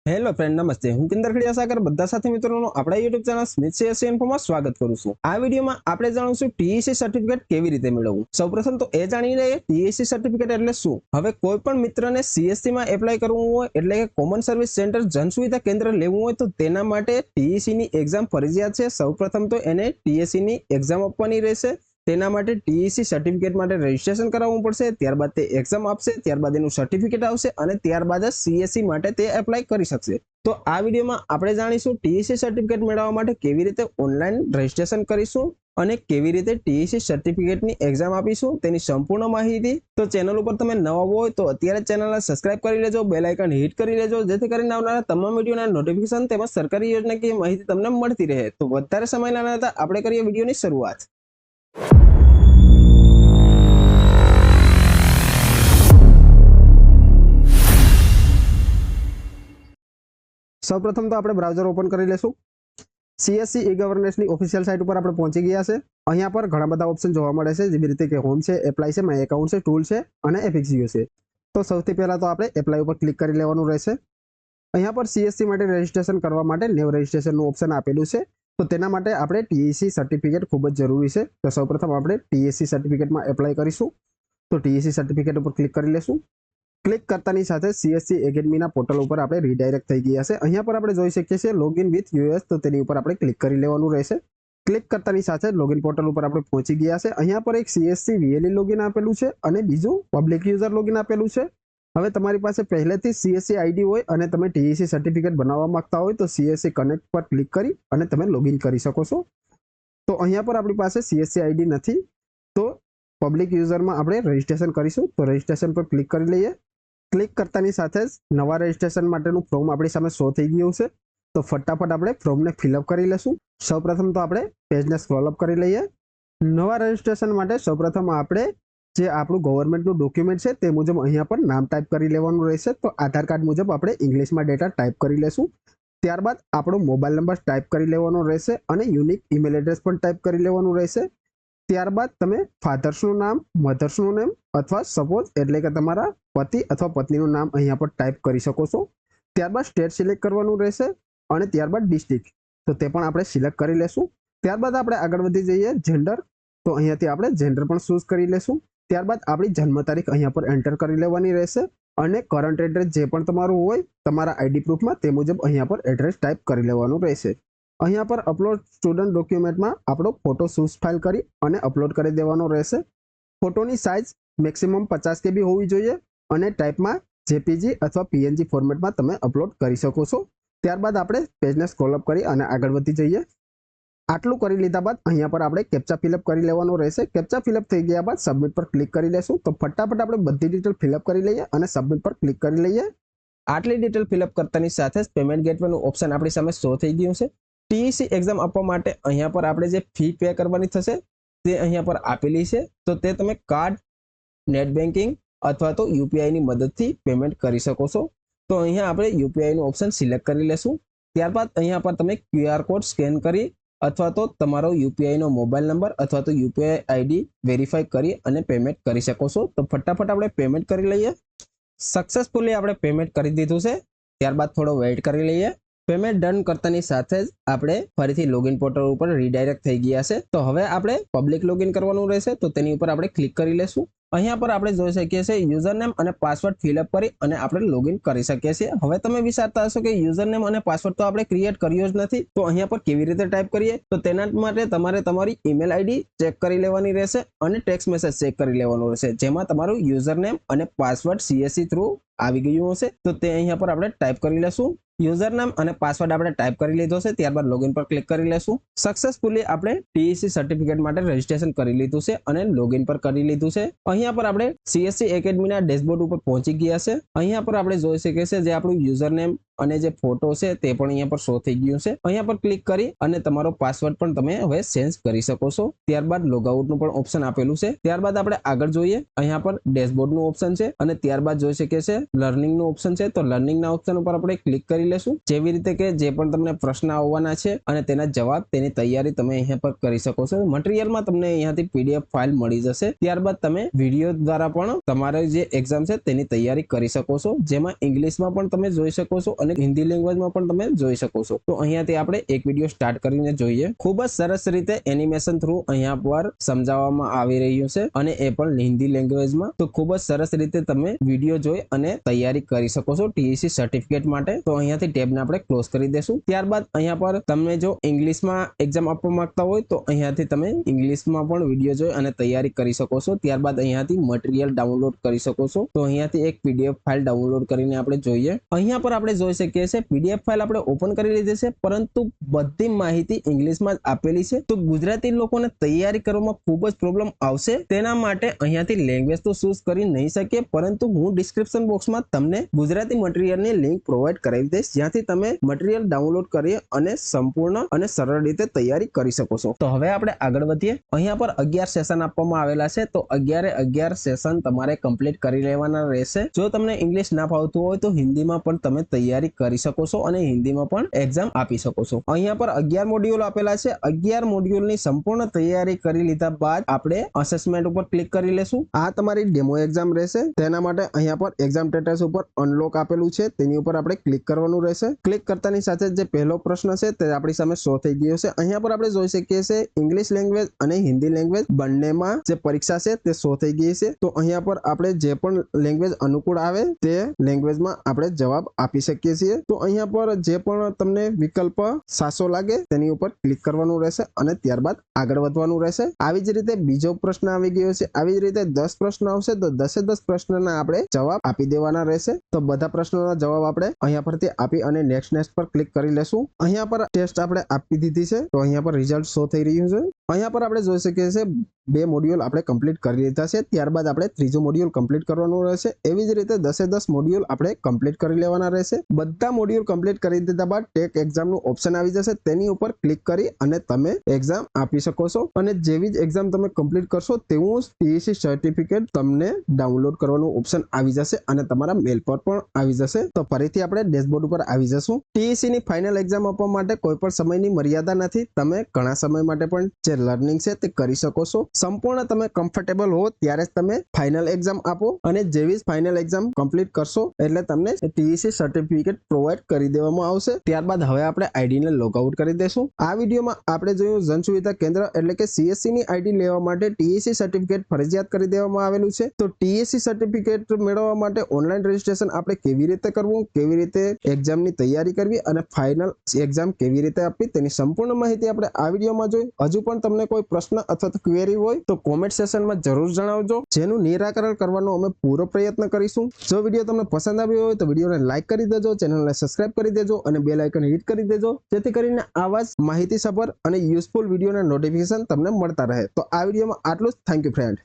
Hello friend, નમસ્તે. હું કિંદર ખડિયા સાગર બધા સાથે મિત્રોનો આપણા YouTube ચેનલ સ્મિથ સીએસસી ઇન્ફોમાં સ્વાગત કરું છું. આ વિડીયોમાં આપણે જાણીશું ટીઈસી સર્ટિફિકેટ કેવી રીતે મેળવવું. સૌપ્રથમ તો એ જાણી લઈએ ટીઈસી સર્ટિફિકેટ એટલે શું. હવે કોઈ પણ મિત્રને સીએસસી માં એપ્લાય કરવું હોય એટલે કે કોમન સર્વિસ સેન્ટર જન સુવિધા કેન્દ્ર લેવું હોય તો તેના માટે ટીઈસી ની એક્ઝામ ફરજિયાત છે. સૌપ્રથમ તો એને ટીઈસી ની એક્ઝામ આપવાની રહેશે. તેના માટે ટીઈસી સર્ટિફિકેટ માટે રજીસ્ટ્રેશન કરાવવું પડશે. ત્યારબાદ તે એક્ઝામ આપશે, ત્યારબાદ એનું સર્ટિફિકેટ આવશે અને ત્યારબાદ જ સીએસસી માટે તે એપ્લાય કરી શકશે. તો આ વિડીયોમાં આપણે જાણીશું ટીઈસી સર્ટિફિકેટ મેળવવા માટે કેવી રીતે ઓનલાઈન રજીસ્ટ્રેશન કરીશું અને કેવી રીતે ટીઈસી સર્ટિફિકેટની એક્ઝામ આપીશું તેની સંપૂર્ણ માહિતી. તો ચેનલ ઉપર તમે નવા હોય તો અત્યારે ચેનલને સબસ્ક્રાઇબ કરી લેજો, બેલ આઇકન હિટ કરી લેજો, જેથી કરીને આવનારા તમામ વિડીયોના નોટિફિકેશન તેમજ સરકારી યોજનાકીય માહિતી તમને મળતી રહે. તો વધારે સમય ના લેતા આપણે કરીએ વિડીયોની શરૂઆત. સૌપ્રથમ તો આપણે બ્રાઉઝર ઓપન કરી લેશું. સીએસસી ઈ ગવર્નન્સની ઓફિશિયલ સાઇટ ઉપર આપણે પહોંચી ગયા છે. અહીંયા પર ઘણા બધા ઓપ્શન જોવા મળે છે, જેવી રીતે કે હોમ છે, એપ્લાય છે, માય એકાઉન્ટ છે, ટૂલ છે અને એફએક્સયુ છે. તો સૌથી પહેલા તો આપણે એપ્લાય ઉપર ક્લિક કરી લેવાનું રહેશે. અહીંયા પર સીએસસી માટે રજીસ્ટ્રેશન કરવા માટે ન્યૂ રજીસ્ટ્રેશનનું ઓપ્શન આપેલું છે. તો તેના માટે આપણે ટીઈસી સર્ટિફિકેટ ખૂબ જ જરૂરી છે. તો સૌપ્રથમ આપણે ટીઈસી સર્ટિફિકેટમાં એપ્લાય કરીશું. તો ટીઈસી સર્ટિફિકેટ ઉપર ક્લિક કરી લેશું. ક્લિક કરતાની સાથે સીએસસી એકેડમીના પોર્ટલ ઉપર આપણે રીડાયરેક્ટ થઈ ગયા છે. અહીંયા પર આપણે જોઈ શકીએ છીએ લોગિન વિથ યુએસ. તો તેની ઉપર આપણે ક્લિક કરી લેવાનું રહેશે. ક્લિક કરતાની સાથે લોગિન પોર્ટલ ઉપર આપણે પહોંચી ગયા છે. અહીંયા પર એક સીએસસી વીએલઈ લોગિન આપેલું છે અને બીજું પબ્લિક યુઝર લોગિન આપેલું છે. હવે તમારી પાસે પહેલેથી સીએસસી આઈડી હોય અને તમે ટીઈસી સર્ટિફિકેટ બનાવવા માંગતા હોય તો સીએસસી કનેક્ટ પર ક્લિક કરી અને તમે લોગિન કરી શકો છો. તો અહીંયા પર આપણી પાસે સીએસસી આઈડી નથી, તો પબ્લિક યુઝરમાં આપણે રજીસ્ટ્રેશન કરીશું. તો રજીસ્ટ્રેશન પર ક્લિક કરી લઈએ. ક્લિક કરતાની સાથે જ નવા રજીસ્ટ્રેશન માટેનું ફોર્મ આપણી સામે શો થઈ ગયું છે. તો ફટાફટ આપણે ફોર્મને ફિલઅપ કરી લેશું. સૌપ્રથમ તો આપણે પેજને સ્ક્રોલ અપ કરી લઈએ. નવા રજીસ્ટ્રેશન માટે સૌપ્રથમ આપણે જે આપણું ગવર્મેન્ટનું ડોક્યુમેન્ટ છે તે મુજબ અહીંયા પર નામ ટાઈપ કરી લેવાનું રહેશે. તો આધાર કાર્ડ મુજબ આપણે ઇંગ્લિશમાં ડેટા ટાઈપ કરી લેશું. ત્યારબાદ આપણો મોબાઈલ નંબર ટાઈપ કરી લેવાનો રહેશે અને યુનિક ઈમેલ એડ્રેસ પણ ટાઈપ કરી લેવાનું રહેશે. ત્યારબાદ તમે ફાધર્સનું નામ, મધર્સનું નેમ અથવા સપોઝ એટલે કે તમારા પતિ અથવા પત્નીનું નામ અહીંયા પર ટાઈપ કરી શકો છો. ત્યારબાદ સ્ટેટ સિલેક્ટ કરવાનું રહેશે અને ત્યારબાદ ડિસ્ટ્રિક્ટ, તો તે પણ આપણે સિલેક્ટ કરી લેશું. ત્યારબાદ આપણે આગળ વધી જઈએ જેન્ડર. તો અહીંયાથી આપણે જેન્ડર પણ ચૂઝ કરી લેશું. ત્યારબાદ આપણી જન્મ તારીખ અહીંયા પર એન્ટર કરી લેવાની રહેશે અને કરંટ એડ્રેસ જે પણ તમારું હોય તમારા આઈડી પ્રૂફમાં તે મુજબ અહીંયા પર એડ્રેસ ટાઈપ કરી લેવાનું રહેશે. અહીંયા પર અપલોડ સ્ટુડન્ટ ડોક્યુમેન્ટમાં આપણો ફોટો ચૂઝ ફાઇલ કરી અને અપલોડ કરી દેવાનો રહેશે. ફોટોની સાઇઝ મેક્સિમમ 50 KB હોવી જોઈએ અને ટાઈપમાં જેપીજી અથવા પીએનજી ફોર્મેટમાં તમે અપલોડ કરી શકો છો. ત્યારબાદ આપણે પેજને સ્ક્રોલ અપ કરી અને આગળ વધી જઈએ. આટલું કરી લીધા બાદ અહીંયા પર આપણે કેપ્ચા ફિલઅપ કરી લેવાનો રહેશે. કેપ્ચા ફિલઅપ થઈ ગયા બાદ સબમિટ પર ક્લિક કરી લેશું. તો ફટાફટ આપણે બધી ડિટેલ ફિલઅપ કરી લઈએ અને સબમિટ પર ક્લિક કરી લઈએ. આટલી ડિટેલ ફિલઅપ કરતાની સાથે જ પેમેન્ટ ગેટવેનું ઓપ્શન આપણી સામે શો થઈ ગયું છે. ટીઈસી એક્ઝામ આપવા માટે અહીંયા પર આપણે જે ફી પે કરવાની થશે તે અહીંયા પર આપેલી છે. તો તે તમે કાર્ડ, નેટ બેન્કિંગ અથવા તો યુપીઆઈની મદદથી પેમેન્ટ કરી શકો છો. તો અહીંયા આપણે યુપીઆઈનું ઓપ્શન સિલેક્ટ કરી લેશું. ત્યારબાદ અહીંયા પર તમે ક્યુઆર કોડ સ્કેન કરી અથવા તો તમારો યુપીઆઈનો મોબાઈલ નંબર અથવા તો યુપીઆઈ આઈડી વેરીફાઈ કરી અને પેમેન્ટ કરી શકો છો. તો ફટાફટ આપણે પેમેન્ટ કરી લઈએ. સક્સેસફુલી આપણે પેમેન્ટ કરી દીધું છે. ત્યારબાદ થોડો વેઇટ કરી લઈએ. પેમેન્ટ ડન કરતાની સાથે જ આપણે ફરીથી લોગિન પોર્ટલ ઉપર રીડાયરેક્ટ થઈ ગયા છે. તો હવે આપણે પબ્લિક લોગિન કરવાનું રહેશે. તો તેની ઉપર આપણે ક્લિક કરી લેશું. અહીંયા પર આપણે જોઈ શકીએ છીએ યુઝરનેમ અને પાસવર્ડ ફિલઅપ કરી અને આપણે લોગિન કરી શકીએ છીએ. હવે તમે વિચારતા હશો કે યુઝરનેમ અને પાસવર્ડ તો આપણે ક્રિએટ કર્યો જ નથી, તો અહીંયા પર કેવી રીતે ટાઈપ કરીએ? તો તેના માટે તમારે તમારી ઈમેલ આઈડી ચેક કરી લેવાની રહેશે અને ટેક્સ્ટ મેસેજ ચેક કરી લેવાનો રહેશે, જેમાં તમારું યુઝરનેમ અને પાસવર્ડ સીએસસી થ્રુ આવી ગયું હશે. તો તે અહીંયા પર આપણે ટાઈપ કરી લેશું. યુઝરનેમ અને પાસવર્ડ આપણે ટાઈપ કરી લીધો છે. ત્યારબાદ લોગિન પર ક્લિક કરી લેશું. સક્સેસફુલી આપણે ટીઈસી સર્ટિફિકેટ માટે રજીસ્ટ્રેશન કરી લીધું છે અને લોગિન પર કરી લીધું છે. અહીંયા પર આપણે સીએસસી એકેડમીના ડેશબોર્ડ ઉપર પહોંચી ગયા છે. અહીંયા પર આપણે જોઈ શકીએ છીએ જે આપણું યુઝરનેમ અને જે ફોટો છે તે પણ અહીંયા પર શો થઈ ગયું છે. અહીંયા પર ક્લિક કરી અને તમારો પાસવર્ડ પણ તમે હવે ચેન્જ કરી શકો છો. ત્યારબાદ લોગઆઉટનું પણ ઓપ્શન આપેલું છે. ત્યારબાદ આપણે આગળ જોઈએ. અહીંયા પર ડેશબોર્ડનું ઓપ્શન છે અને ત્યારબાદ જોઈ શકીએ છીએ લર્નિંગનું ઓપ્શન છે. તો લર્નિંગના ઓપ્શન ઉપર આપણે ક્લિક કરી લેશું. જેવી રીતે કે જે પણ તમને પ્રશ્ન આવવાના છે અને તેના જવાબ, તેની તૈયારી તમે અહીંયા પર કરી શકો છો. મટીરિયલમાં તમને અહીંયાથી પીડીએફ ફાઇલ મળી જશે. ત્યારબાદ તમે વિડીયો દ્વારા પણ તમારે જે એક્ઝામ છે તેની તૈયારી કરી શકો છો, જેમાં ઇંગ્લિશમાં પણ તમે જોઈ શકો છો અને અને હિન્દી લેંગ્વેજમાં પણ તમે જોઈ શકો છો. તો અહીંયાથી આપણે એક વિડીયો સ્ટાર્ટ કરીને જોઈએ. ખૂબ જ સરસ રીતે એનિમેશન થ્રુ અહીંયા પર સમજાવવામાં આવી રહ્યું છે અને એ પણ હિન્દી લેંગ્વેજમાં. તો ખૂબ જ સરસ રીતે તમે વિડીયો જોઈ અને તૈયારી કરી શકો છો ટીઈસી સર્ટિફિકેટ માટે. તો અહીંયાથી ટેબને આપણે ક્લોઝ કરી દેશું. ત્યારબાદ અહીંયા પર તમે જો ઇંગ્લિશમાં એક્ઝામ આપવા માંગતા હોય તો અહીંયાથી તમે ઇંગ્લિશમાં પણ વિડીયો જોઈ અને તૈયારી કરી શકો છો. ત્યારબાદ અહીંયાથી મટીરિયલ ડાઉનલોડ કરી શકો છો. તો અહીંયાથી એક પીડીએફ ફાઇલ ડાઉનલોડ કરીને આપણે જોઈએ. અહીંયા પર આપણે જોઈ શકીએ છીએ પીડીએફ ફાઇલ આપણે ઓપન કરી લીધી છે, પરંતુ બધી માહિતી ઇંગ્લિશમાં જ આપેલી છે. તો ગુજરાતી લોકોને તૈયારી કરવામાં ખૂબ જ પ્રોબ્લેમ આવશે. તેના માટે અહીંયાથી લેંગ્વેજ તો ચૂઝ કરી નહીં શકીએ, પરંતુ હું ડિસ્ક્રિપ્શન બોક્સમાં તમને ગુજરાતી મટીરિયલની લિંક પ્રોવાઈડ કરાવી દઈશ, જ્યાંથી તમે મટીરિયલ ડાઉનલોડ કરી અને સંપૂર્ણ અને સરળ રીતે તૈયારી કરી શકો છો. તો હવે આપણે આગળ વધીએ. અહીંયા પર 11 સેશન આપવામાં આવેલા છે. તો 11 સેશન તમારે કમ્પ્લીટ કરી લેવાના રહેશે. જો તમને ઇંગ્લિશ ના ફાવતું હોય તો હિન્દીમાં પણ તમે તૈયારી કરી શકો છો અને હિન્દીમાં પણ એક્ઝામ આપી શકો છો. અહીંયા પર 11 મોડ્યુલ આપેલા છે. 11 મોડ્યુલની સંપૂર્ણ તૈયારી કરી લીધા બાદ આપણે અસેસમેન્ટ ઉપર ક્લિક કરી લેશું. આ તમારી ડેમો એક્ઝામ રહેશે. તેના માટે અહીંયા પર એક્ઝામ સ્ટેટસ ઉપર અનલોક આપેલું છે, તેની ઉપર આપણે ક્લિક કરવાનું રહેશે. ક્લિક કરતાની સાથે જે પહેલો પ્રશ્ન છે તે આપણી સામે શો થઈ ગયો છે. અહીંયા પર આપણે જોઈ શકીએ છીએ ઇંગ્લિશ લેંગ્વેજ અને હિન્દી લેંગ્વેજ બંનેમાં જે પરીક્ષા છે તે શો થઈ ગઈ છે. તો અહીંયા પર આપણે જે પણ લેંગ્વેજ અનુકૂળ આવે તે લેંગ્વેજમાં આપણે જવાબ આપી શકીએ છીએ. તો અહીંયા પર જે પણ તમને વિકલ્પ સાચો લાગે તેની ઉપર ક્લિક કરવાનું રહેશે અને ત્યારબાદ આગળ વધવાનું રહેશે. આવી જ રીતે બીજો પ્રશ્ન આવી ગયો છે. આવી જ રીતે 10 પ્રશ્ન આવશે તો 10 પ્રશ્નના આપણે જવાબ આપી દેવાના રહેશે. તો બધા પ્રશ્નોના જવાબ આપણે અહીંયા પરથી આપી અને નેક્સ્ટ પર ક્લિક કરી લેશું. અહીંયા પર ટેસ્ટ આપણે આપી દીધી છે. તો અહીંયા પર રિઝલ્ટ શો થઈ રહ્યું છે. અહીંયા પર આપણે જોઈ શકીએ છીએ 2 મોડ્યુલ આપણે કમ્પ્લીટ કરી લીધા છે. ત્યારબાદ આપણે ત્રીજો મોડ્યુલ કમ્પ્લીટ કરવાનું રહેશે. એવી જ રીતે 10 મોડ્યુલ આપણે કમ્પ્લીટ કરી લેવાના રહેશે. બધા મોડ્યુલ કમ્પ્લીટ કરી દીધા બાદ ટેક એક્ઝામનું ઓપ્શન આવી જશે. તેની ઉપર ક્લિક કરી અને તમે એક્ઝામ આપી શકો છો. અને જેવી જ એક્ઝામ તમે કમ્પ્લીટ કરશો તેવું ટીઈસી સર્ટિફિકેટ તમને ડાઉનલોડ કરવાનું ઓપ્શન આવી જશે અને તમારા મેલ પર પણ આવી જશે. તો ફરીથી આપણે ડેશબોર્ડ ઉપર આવી જશું. ટીઈસી ની ફાઇનલ એક્ઝામ આપવા માટે કોઈ પણ સમયની મર્યાદા નથી. તમે ઘણા સમય માટે પણ જે લર્નિંગ છે તે કરી શકો છો. સંપૂર્ણ તમે કમ્ફર્ટેબલ હો ત્યારે જ તમે ફાઇનલ એક્ઝામ આપો અને જેવી જ ફાઇનલ એક્ઝામ કમ્પ્લીટ કરશો એટલે તમને ટીઈસી સર્ટિફિકેટ પ્રોવાઈડ કરી દેવામાં આવશે. ત્યારબાદ હવે આપણે આઈડી ને લોગ આઉટ કરી દેશું. આ વિડીયોમાં આપણે જોયું જન સુવિધા કેન્દ્ર એટલે કે સીએસસી ની આઈડી લેવા માટે ટીઈસી સર્ટિફિકેટ ફરજિયાત કરી દેવામાં આવેલું છે. તો ટીઈસી સર્ટિફિકેટ મેળવવા માટે ઓનલાઈન રજીસ્ટ્રેશન આપણે કેવી રીતે કરવું, કેવી રીતે એક્ઝામની તૈયારી કરવી અને ફાઇનલ એક્ઝામ કેવી રીતે આપવી તેની સંપૂર્ણ માહિતી આપણે આ વિડીયોમાં જોઈ. હજુ પણ તમને કોઈ પ્રશ્ન અથવા તો ક્વેરી હોય તો કોમેન્ટ સેશનમાં જરૂર જણાવજો, જેનું નિરાકરણ કરવાનો અમે પૂરો પ્રયત્ન કરીશું. જો વિડીયો તમને પસંદ આવ્યો હોય તો વિડીયોને લાઈક કરી દેજો, ચેનલને સબસ્ક્રાઇબ કરી દેજો અને બેલ આઇકન હિટ કરી દેજો, જેથી કરીને આવા જ માહિતીસભર અને યુઝફુલ વિડીયોના નોટિફિકેશન તમને મળતા રહે. તો આ વિડીયોમાં આટલું જ. Thank you friend.